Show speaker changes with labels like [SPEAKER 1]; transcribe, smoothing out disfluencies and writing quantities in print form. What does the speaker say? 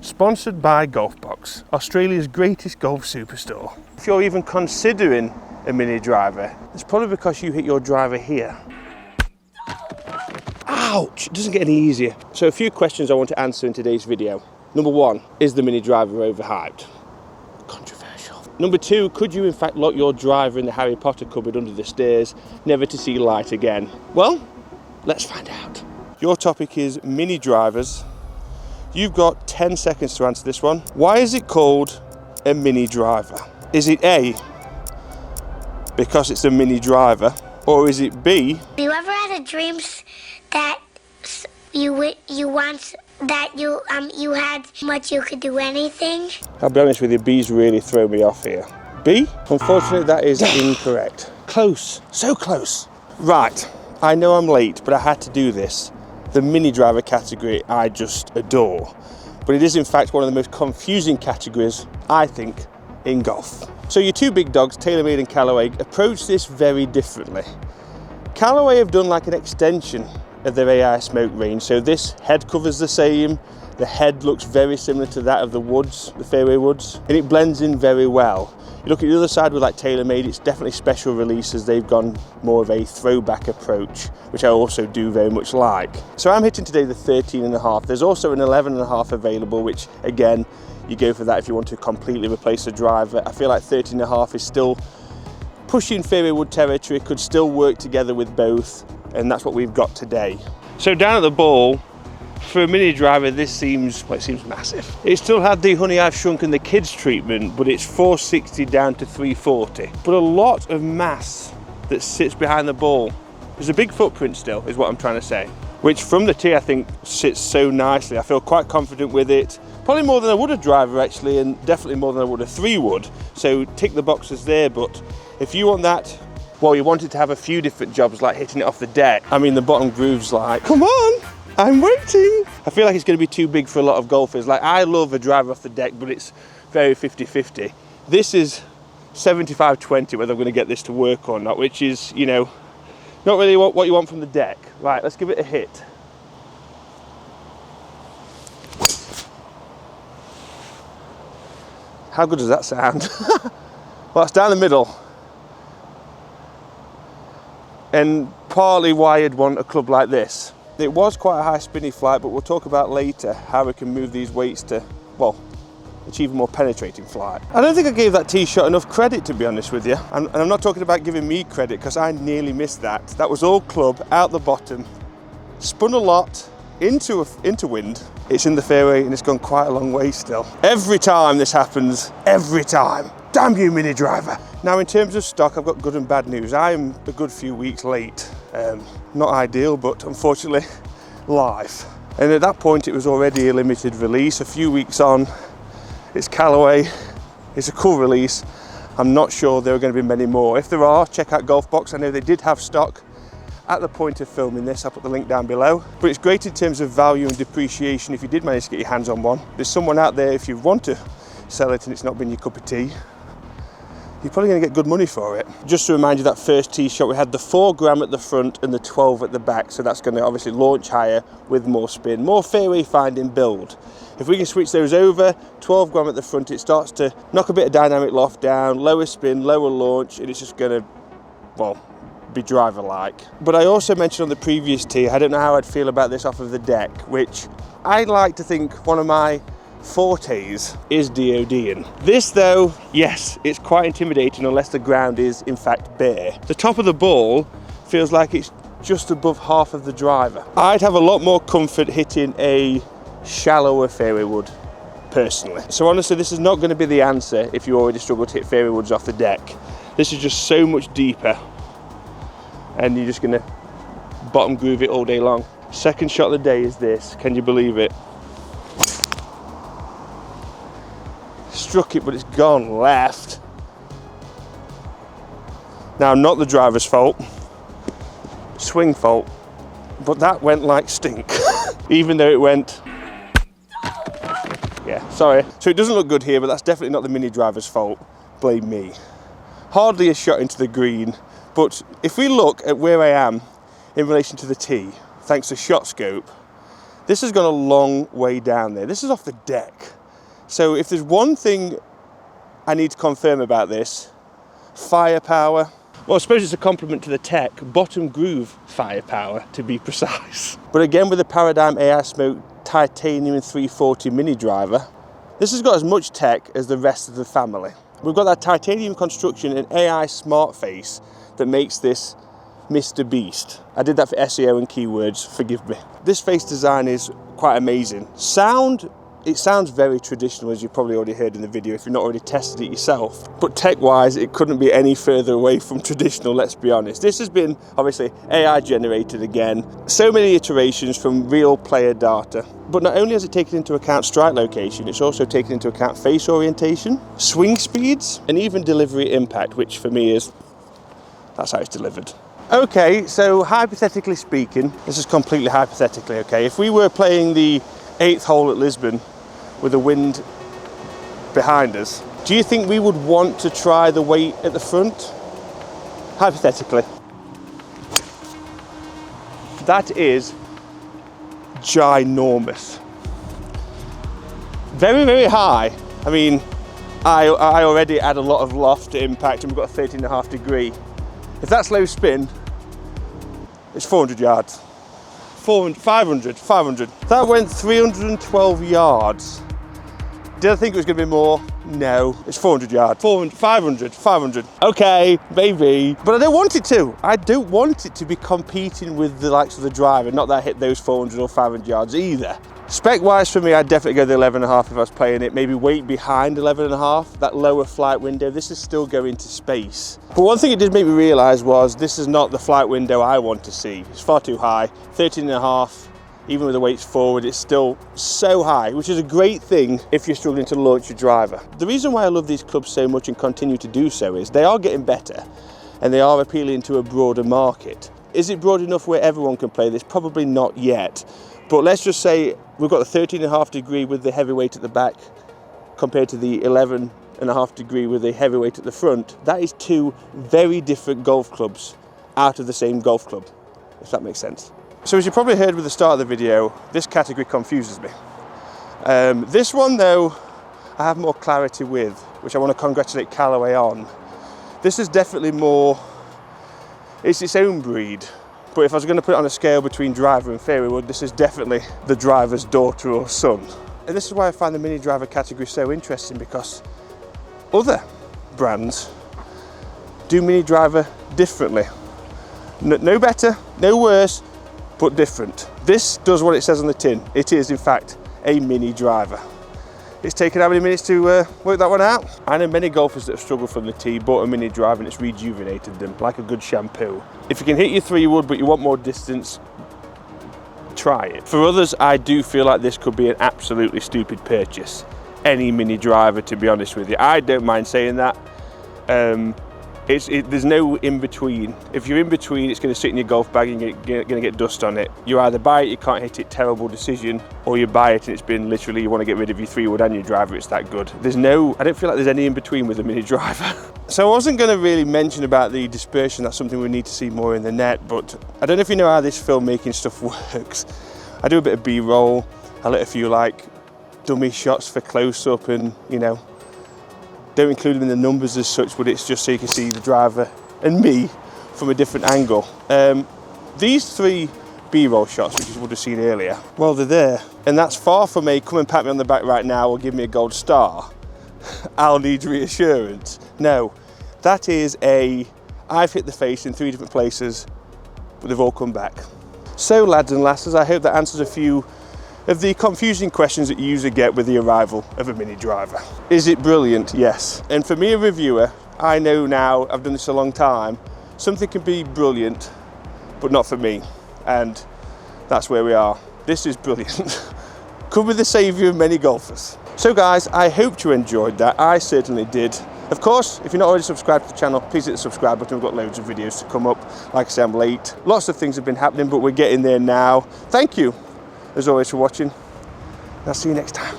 [SPEAKER 1] Sponsored by Golfbox, Australia's greatest golf superstore. If you're even considering a mini driver, it's probably because you hit your driver here. Ouch! It doesn't get any easier. So a few questions I want to answer in today's video. Number one, is the mini driver overhyped? Controversial. Number two, could you in fact lock your driver in the Harry Potter cupboard under the stairs, never to see light again? Well, let's find out. Your topic is mini drivers. You've got 10 seconds to answer this one. Why is it called a mini driver? Is it A, because it's a mini driver, or is it B?
[SPEAKER 2] Have you ever had a dream that you had much you could do anything?
[SPEAKER 1] I'll be honest with you, B's really throw me off here. B? Unfortunately, that is incorrect. Close, so close. Right, I know I'm late, but I had to do this. The mini driver category I just adore, but it is in fact one of the most confusing categories, I think, in golf. So your two big dogs, Taylormade and Callaway, approach this very differently. Callaway have done like an extension of their AI Smoke range, so this head cover's the same, the head looks very similar to that of the woods, the fairway woods, and it blends in very well. You look at the other side with like Taylormade, it's definitely special releases. They've gone more of a throwback approach, which I also do very much like. So I'm hitting today the 13.5. There's also an 11.5 available, which again, you go for that if you want to completely replace the driver. I feel like 13.5 is still pushing fairway wood territory, could still work together with both, and that's what we've got today. So down at the ball, for a mini driver, this seems massive. It still had the Honey I've Shrunken the Kids treatment, but it's 460 down to 340. But a lot of mass that sits behind the ball. There's a big footprint still, is what I'm trying to say. Which from the tee, I think sits so nicely. I feel quite confident with it. Probably more than I would a driver actually, and definitely more than I would a 3-wood. So tick the boxes there, but if you want that, well, you wanted to have a few different jobs like hitting it off the deck. I mean, the bottom groove's like, come on! I'm waiting. I feel like it's going to be too big for a lot of golfers. Like, I love a driver off the deck, but it's very 50-50. This is 75-20 whether I'm going to get this to work or not, which is, you know, not really what you want from the deck. Right, let's give it a hit. How good does that sound? Well, it's down the middle. And partly why I'd want a club like this. It was quite a high spinny flight, but we'll talk about later how we can move these weights to, well, achieve a more penetrating flight. I don't think I gave that tee shot enough credit, to be honest with you. And I'm not talking about giving me credit, because I nearly missed that. That was all club, out the bottom, spun a lot, into wind. It's in the fairway and it's gone quite a long way still. Every time this happens, every time. Damn you, mini driver. Now in terms of stock, I've got good and bad news. I'm a good few weeks late. Not ideal, but unfortunately live. And at that point it was already a limited release. A few weeks on, it's Callaway, it's a cool release. I'm not sure there are going to be many more. If there are, check out Golfbox. I know they did have stock at the point of filming this. I'll put the link down below. But it's great in terms of value and depreciation if you did manage to get your hands on one. There's someone out there, if you want to sell it and it's not been your cup of tea, you're probably going to get good money for it. Just to remind you, that first tee shot, we had the 4 gram at the front and the 12 at the back, so that's going to obviously launch higher with more spin, more fairway finding build. If we can switch those over, 12 gram at the front, it starts to knock a bit of dynamic loft down, lower spin, lower launch, and it's just going to, well, be driver-like. But I also mentioned on the previous tee, I don't know how I'd feel about this off of the deck, which I like to think one of my fortes is DODing. This though, yes, it's quite intimidating unless the ground is in fact bare. The top of the ball feels like it's just above half of the driver. I'd have a lot more comfort hitting a shallower fairway wood personally. So honestly, this is not going to be the answer if you already struggle to hit fairway woods off the deck. This is just so much deeper and you're just going to bottom groove it all day long. Second shot of the day is this. Can you believe it? Struck it, but it's gone left. Now, not the driver's fault, swing fault, but that went like stink. Even though it went, yeah, sorry. So it doesn't look good here, but that's definitely not the mini driver's fault. Blame me. Hardly a shot into the green, but if we look at where I am in relation to the tee, thanks to shot scope, This has gone a long way down there. This is off the deck. So if there's one thing I need to confirm about this, firepower. Well, I suppose it's a compliment to the tech, bottom groove firepower to be precise. But again, with the Paradym Ai Smoke titanium 340 mini driver, this has got as much tech as the rest of the family. We've got that titanium construction and AI smart face that makes this Mr. Beast. I did that for SEO and keywords, forgive me. This face design is quite amazing. Sound, it sounds very traditional, as you probably already heard in the video if you've not already tested it yourself. But tech-wise, it couldn't be any further away from traditional, let's be honest. This has been, obviously, AI generated again. So many iterations from real player data. But not only has it taken into account strike location, it's also taken into account face orientation, swing speeds, and even delivery impact, which for me is, that's how it's delivered. Okay, so hypothetically speaking, this is completely hypothetically, okay, if we were playing the 8th hole at Lisbon with the wind behind us, do you think we would want to try the weight at the front? Hypothetically. That is ginormous. Very, very high. I mean, I already add a lot of loft to impact and we've got a 13.5 degree. If that's low spin, it's 400 yards. 500. That went 312 yards. Did I think it was going to be more? No, it's 400 yards. 500. Okay, maybe. But I don't want it to. I don't want it to be competing with the likes of the driver. Not that I hit those 400 or 500 yards either. Spec-wise for me, I'd definitely go the 11.5 if I was playing it. Maybe weight behind 11.5, that lower flight window. This is still going to space. But one thing it did make me realise was this is not the flight window I want to see. It's far too high. 13.5, even with the weights forward, it's still so high, which is a great thing if you're struggling to launch your driver. The reason why I love these clubs so much and continue to do so is they are getting better and they are appealing to a broader market. Is it broad enough where everyone can play this? Probably not yet. But let's just say we've got the 13.5 degree with the heavyweight at the back compared to the 11.5 degree with the heavyweight at the front. That is two very different golf clubs out of the same golf club, if that makes sense. So as you probably heard with the start of the video, this category confuses me. This one though, I have more clarity with, which I want to congratulate Callaway on. This is definitely more, it's its own breed. But if I was going to put it on a scale between driver and fairway wood, this is definitely the driver's daughter or son. And this is why I find the mini driver category so interesting, because other brands do mini driver differently. No better, no worse, but different. This does what it says on the tin. It is in fact a mini driver. It's taken how many minutes to work that one out? I know many golfers that have struggled from the tee, bought a mini driver and it's rejuvenated them like a good shampoo. If you can hit your 3 wood but you want more distance, try it. For others, I do feel like this could be an absolutely stupid purchase. Any mini driver, to be honest with you. I don't mind saying that. There's no in between. If you're in between, it's going to sit in your golf bag and you're going to get dust on it. You either buy it, you can't hit it, terrible decision, or you buy it and it's been literally, you want to get rid of your 3 wood and your driver, it's that good. I don't feel like there's any in between with a mini driver. So I wasn't going to really mention about the dispersion. That's something we need to see more in the net, but I don't know if you know how this filmmaking stuff works. I do a bit of B-roll. I let a few like dummy shots for close-up and, you know, don't include them in the numbers as such, but it's just so you can see the driver and me from a different angle. These 3 B-roll shots, which you would have seen earlier, well, they're there. And that's far from a come and pat me on the back right now or give me a gold star. I'll need reassurance. No, that is I've hit the face in 3 different places, but they've all come back. So lads and lasses, I hope that answers a few of the confusing questions that you usually get with the arrival of a mini driver. Is it brilliant? Yes. And for me, a reviewer, I know now, I've done this a long time, something can be brilliant, but not for me. And that's where we are. This is brilliant. Could be the saviour of many golfers. So guys, I hope you enjoyed that. I certainly did. Of course, if you're not already subscribed to the channel, please hit the subscribe button. We've got loads of videos to come up. Like I say, I'm late. Lots of things have been happening, but we're getting there now. Thank you, as always, for watching. I'll see you next time.